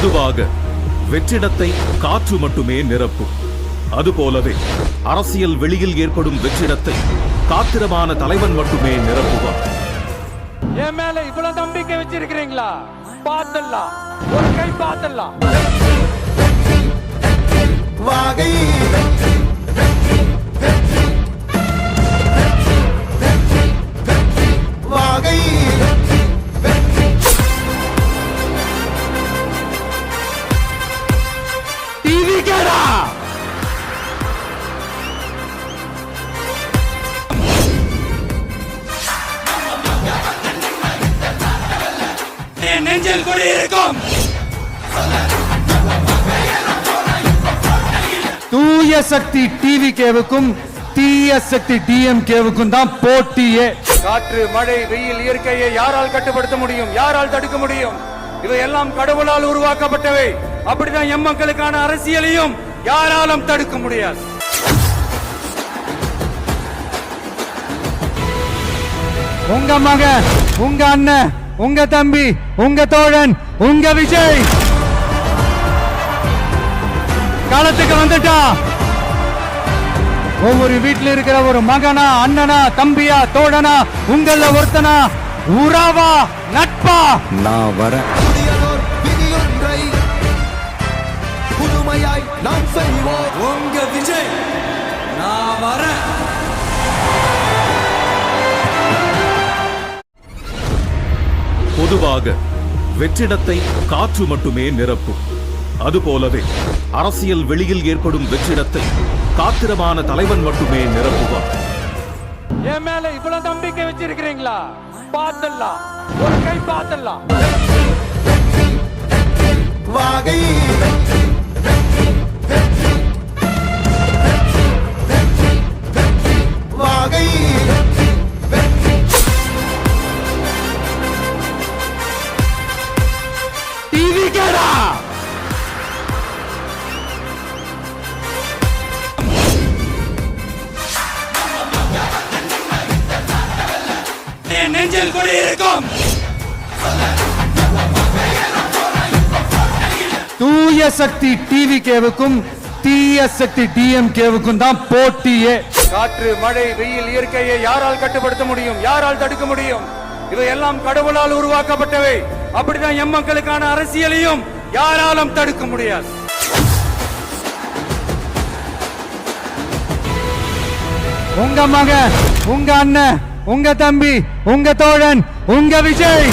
பொதுவாக வெற்றிடத்தை காற்று மட்டுமே நிரப்பும். அதுபோலவே அரசியல் வெளியில் ஏற்படும் வெற்றிடத்தை காத்திரமான தலைவன் மட்டுமே நிரப்புவார். என் மேல இவ்வளவு நம்பிக்கை வச்சிருக்கிறீங்களா? பாத்தல்லாம், ஒரு கை பாத்தல்லாம். வாகை வாகை டிவி கேடா நெஞ்சில் கூட இருக்கும். தூய சக்தி டிவிகேவுக்கும் தீய சக்தி டிஎம்கேவுக்கும் தான் போட்டியே. காற்று, மழை, வெயில், இயற்கையை யாரால் கட்டுப்படுத்த முடியும்? யாரால் தடுக்க முடியும்? இவை எல்லாம் கடவுளால் உருவாக்கப்பட்டவை. அப்படிதான் எம் மக்களுக்கான அரசியலையும் யாராலும் தடுக்க முடியாது. உங்க மகன், உங்க அண்ணன், உங்க தம்பி, உங்க தோழன், உங்க விஜய் காலத்துக்கு வந்துட்டா. ஒவ்வொரு வீட்டில் இருக்கிற ஒரு மகனா, அண்ணனா, தம்பியா, தோழனா, உங்கள ஒருத்தனா, உறவா, நட்பா நான் வரேன். விதியொன்றை புதுமையாய் நாம் செய்வோம். உங்க விஜய் நான் வரேன். பொதுவாக வெற்றிடத்தை காற்று மட்டுமே நிரப்பும். அதுபோலவே அரசியல் வெளியில் ஏற்படும் வெற்றிடத்தை காத்திரமான தலைவன் மட்டுமே நிரப்புவார். என் மேல இவ்வளவு நம்பிக்கை வச்சிருக்கிறீங்களா? பாத்தல்லாம், ஒரு கை பாத்தல்லாம். வாகை வாகை டிவி கேடா நெஞ்சில் கூட இருக்கும். தூய சக்தி டிவிகேவுக்கும் தீய சக்தி டிஎம்கேவுக்கும் தான் போட்டியே. காற்று, மழை, வெயில், இயற்கையை யாரால் கட்டுப்படுத்த முடியும்? யாரால் தடுக்க முடியும்? இவை எல்லாம் கடவுளால் உருவாக்கப்பட்டவை. அப்படிதான் எம் மக்களுக்கான அரசியலையும் யாராலும் தடுக்க முடியாது. உங்க மகன், உங்க அண்ணன், உங்க தம்பி, உங்க தோழன், உங்க விஜய்